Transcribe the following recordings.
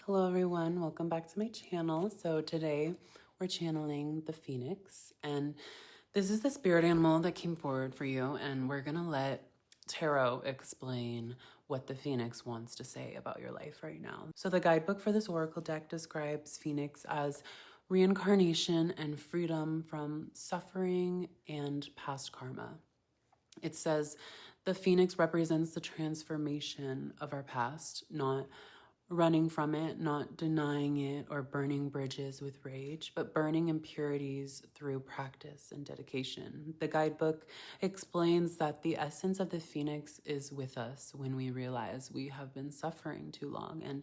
Hello everyone, welcome back to my channel. So today we're channeling the Phoenix, and this is the spirit animal that came forward for you, and we're gonna let Tarot explain what the Phoenix wants to say about your life right now. So the guidebook for this oracle deck describes Phoenix as reincarnation and freedom from suffering and past karma. It says the Phoenix represents the transformation of our past, not running from it, not denying it or burning bridges with rage, but burning impurities through practice and dedication. The guidebook explains that the essence of the Phoenix is with us when we realize we have been suffering too long and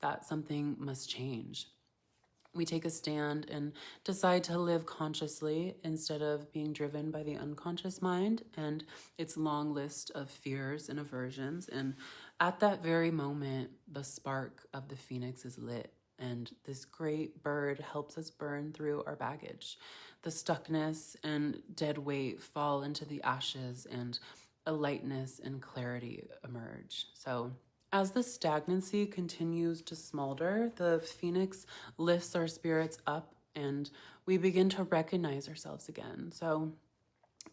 that something must change. We take a stand and decide to live consciously instead of being driven by the unconscious mind and its long list of fears and aversions. And at that very moment, the spark of the Phoenix is lit, and this great bird helps us burn through our baggage. The stuckness and dead weight fall into the ashes, and a lightness and clarity emerge. So as the stagnancy continues to smolder, the Phoenix lifts our spirits up and we begin to recognize ourselves again. So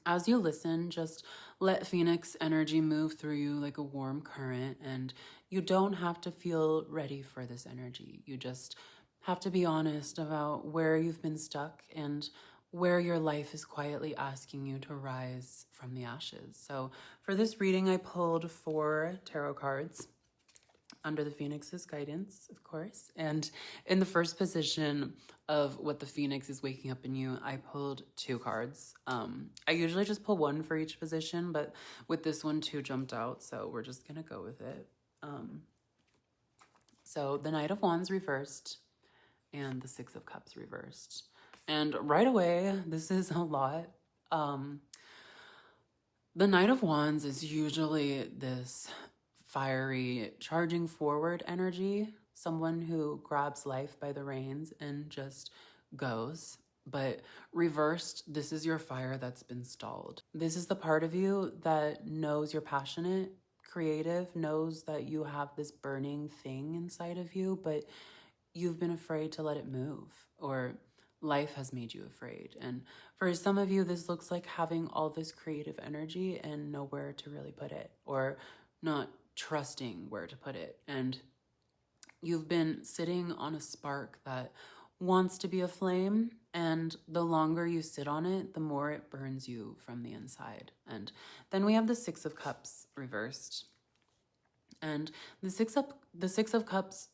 as you listen, just let Phoenix energy move through you like a warm current, and you don't have to feel ready for this energy. You just have to be honest about where you've been stuck and where your life is quietly asking you to rise from the ashes. So for this reading, I pulled 4 tarot cards under the Phoenix's guidance, of course. And in the first position of what the Phoenix is waking up in you, I pulled 2 cards. I usually just pull 1 for each position, but with this one 2 jumped out, so we're just gonna go with it. So the Knight of Wands reversed and the 6 of Cups reversed. And right away, this is a lot. The Knight of Wands is usually this fiery, charging forward energy, someone who grabs life by the reins and just goes. But reversed, this is your fire that's been stalled. This is the part of you that knows you're passionate, creative, knows that you have this burning thing inside of you, but you've been afraid to let it move, or life has made you afraid. And for some of you, this looks like having all this creative energy and nowhere to really put it, or not trusting where to put it. And you've been sitting on a spark that wants to be a flame, and the longer you sit on it, the more it burns you from the inside. And then we have the 6 of Cups reversed. And the six of Cups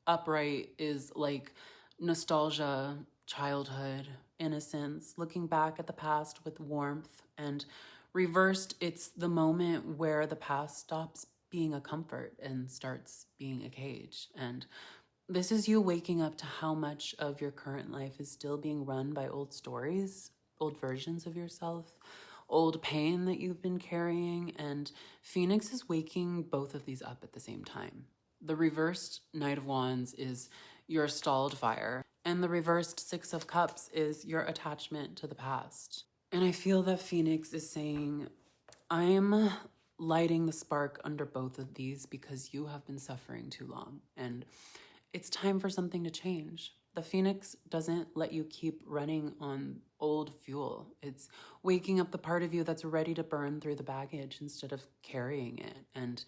upright is like nostalgia, childhood, innocence, looking back at the past with warmth. And reversed, it's the moment where the past stops being a comfort and starts being a cage. And this is you waking up to how much of your current life is still being run by old stories, old versions of yourself, old pain that you've been carrying. And Phoenix is waking both of these up at the same time. The reversed Knight of Wands is your stalled fire, and the reversed 6 of Cups is your attachment to the past. And I feel that Phoenix is saying, I'm lighting the spark under both of these because you have been suffering too long, and it's time for something to change. The Phoenix doesn't let you keep running on old fuel. It's waking up the part of you that's ready to burn through the baggage instead of carrying it. And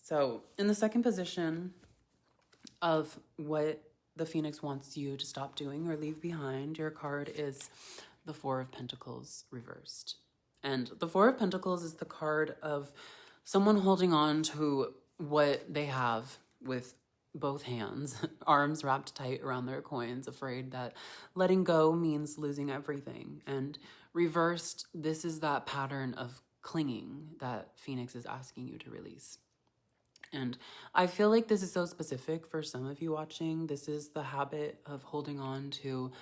so in the second position of what the Phoenix wants you to stop doing or leave behind, your card is the 4 of Pentacles reversed. And the 4 of Pentacles is the card of someone holding on to what they have with both hands, arms wrapped tight around their coins, afraid that letting go means losing everything. And reversed, this is that pattern of clinging that Phoenix is asking you to release. And I feel like this is so specific for some of you watching. This is the habit of holding on to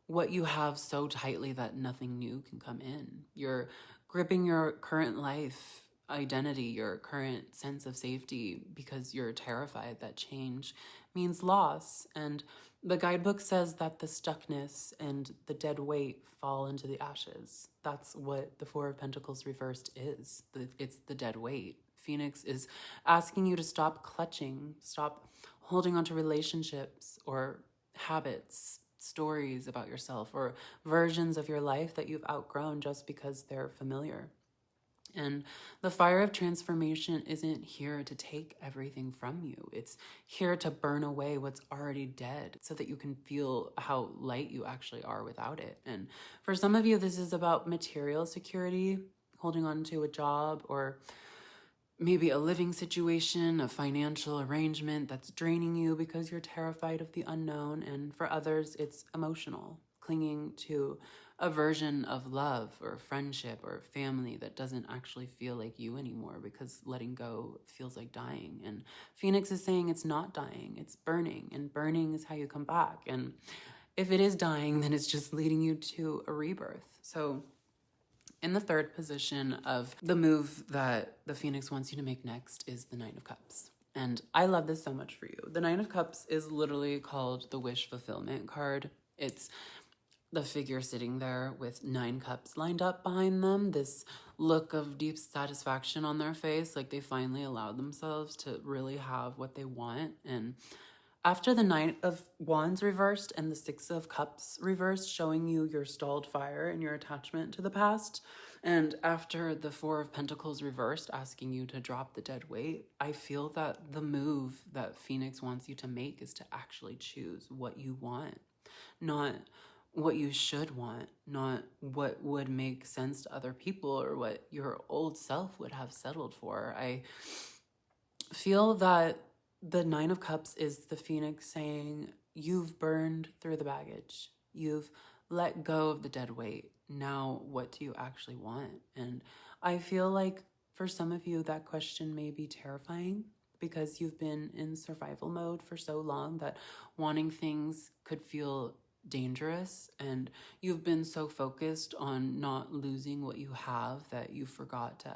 what you have so tightly that nothing new can come in. You're gripping your current life identity, your current sense of safety, because you're terrified that change means loss. And the guidebook says that the stuckness and the dead weight fall into the ashes. That's what the 4 of Pentacles reversed is. It's the dead weight. Phoenix is asking you to stop clutching, stop holding on to relationships or habits, stories about yourself, or versions of your life that you've outgrown just because they're familiar. And the fire of transformation isn't here to take everything from you. It's here to burn away what's already dead so that you can feel how light you actually are without it. And for some of you, this is about material security, holding on to a job, or maybe a living situation, a financial arrangement that's draining you because you're terrified of the unknown. And for others, it's emotional, clinging to a version of love or friendship or family that doesn't actually feel like you anymore because letting go feels like dying. And Phoenix is saying it's not dying, it's burning, and burning is how you come back. And if it is dying, then it's just leading you to a rebirth. So in the third position of the move that the Phoenix wants you to make next is the Nine of Cups. And I love this so much for you. The Nine of Cups is literally called the wish fulfillment card. It's the figure sitting there with 9 cups lined up behind them, this look of deep satisfaction on their face, like they finally allowed themselves to really have what they want. And after the Knight of Wands reversed and the Six of Cups reversed, showing you your stalled fire and your attachment to the past, and after the Four of Pentacles reversed, asking you to drop the dead weight, I feel that the move that Phoenix wants you to make is to actually choose what you want, not what you should want, not what would make sense to other people or what your old self would have settled for. I feel that the Nine of Cups is the Phoenix saying, you've burned through the baggage. You've let go of the dead weight. Now, what do you actually want? And I feel like for some of you, that question may be terrifying because you've been in survival mode for so long that wanting things could feel dangerous, and you've been so focused on not losing what you have that you forgot to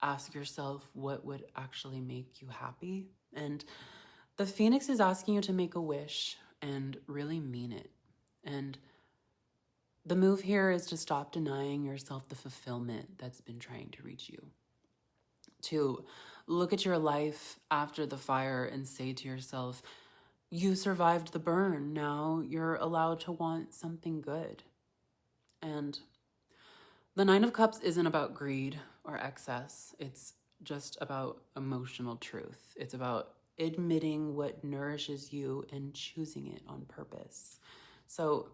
ask yourself what would actually make you happy. And the Phoenix is asking you to make a wish and really mean it. And the move here is to stop denying yourself the fulfillment that's been trying to reach you. To look at your life after the fire and say to yourself, you survived the burn. Now you're allowed to want something good. And the Nine of Cups isn't about greed or excess. It's just about emotional truth. It's about admitting what nourishes you and choosing it on purpose. So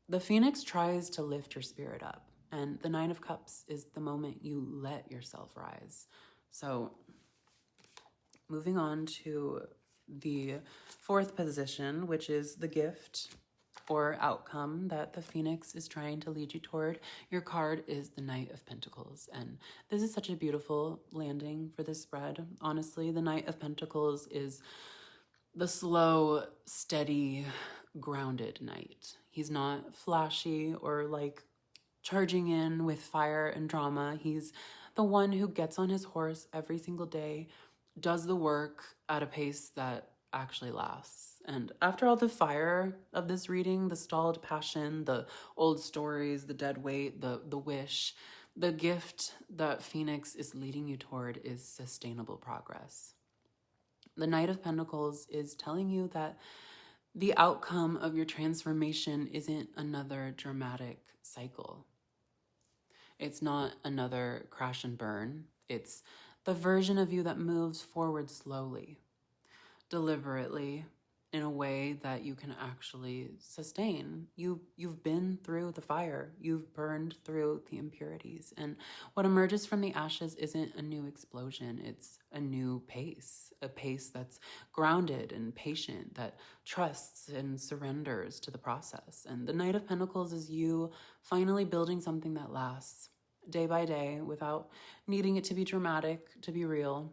the Phoenix tries to lift your spirit up, and the Nine of Cups is the moment you let yourself rise. So moving on to the fourth position, which is the gift or outcome that the Phoenix is trying to lead you toward. Your card is the Knight of Pentacles, and this is such a beautiful landing for this spread. Honestly, the Knight of Pentacles is the slow, steady, grounded knight. He's not flashy or like charging in with fire and drama. He's the one who gets on his horse every single day, does the work at a pace that actually lasts. And after all the fire of this reading, the stalled passion, the old stories, the dead weight, the wish, the gift that Phoenix is leading you toward is sustainable progress. The Knight of Pentacles is telling you that the outcome of your transformation isn't another dramatic cycle. It's not another crash and burn. It's the version of you that moves forward slowly, deliberately, in a way that you can actually sustain. You've been through the fire. You've burned through the impurities. And what emerges from the ashes isn't a new explosion. It's a new pace, a pace that's grounded and patient, that trusts and surrenders to the process. And the Knight of Pentacles is you finally building something that lasts day by day without needing it to be dramatic, to be real.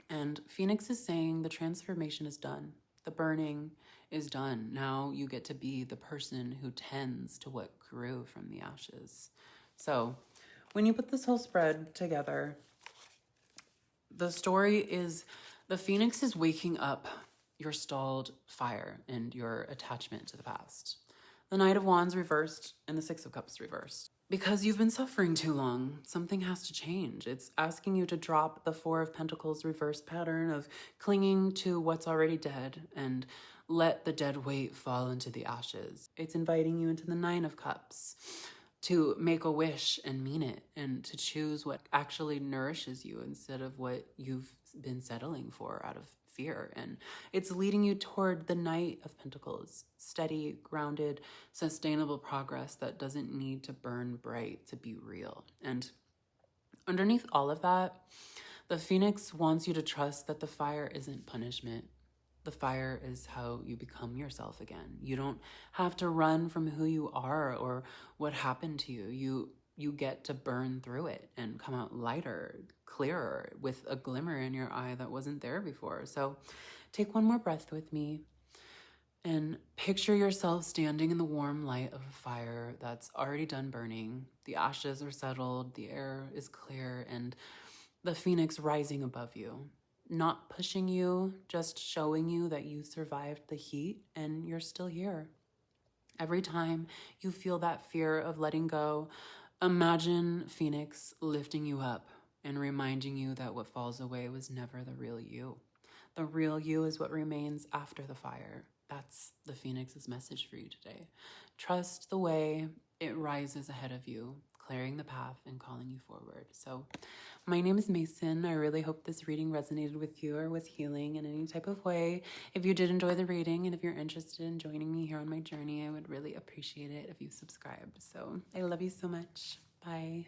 And Phoenix is saying the transformation is done. The burning is done. Now you get to be the person who tends to what grew from the ashes. So when you put this whole spread together, the story is the Phoenix is waking up your stalled fire and your attachment to the past. The Knight of Wands reversed and the Six of Cups reversed. because you've been suffering too long. Something has to change. It's asking you to drop the Four of Pentacles reverse pattern of clinging to what's already dead and let the dead weight fall into the ashes. It's inviting you into the Nine of Cups to make a wish and mean it, and to choose what actually nourishes you instead of what you've been settling for out of fear. And it's leading you toward the Knight of Pentacles, steady, grounded, sustainable progress that doesn't need to burn bright to be real. And underneath all of that, the Phoenix wants you to trust that the fire isn't punishment. The fire is how you become yourself again. You don't have to run from who you are or what happened to you. You get to burn through it and come out lighter, clearer, with a glimmer in your eye that wasn't there before. So take one more breath with me and picture yourself standing in the warm light of a fire that's already done burning. The ashes are settled, the air is clear, and the Phoenix rising above you. Not pushing you, just showing you that you survived the heat and you're still here. Every time you feel that fear of letting go, imagine Phoenix lifting you up and reminding you that what falls away was never the real you. The real you is what remains after the fire. That's the Phoenix's message for you today. Trust the way it rises ahead of you, clearing the path and calling you forward. So my name is Mason. I really hope this reading resonated with you or was healing in any type of way. If you did enjoy the reading and if you're interested in joining me here on my journey, I would really appreciate it if you subscribed. So I love you so much. Bye.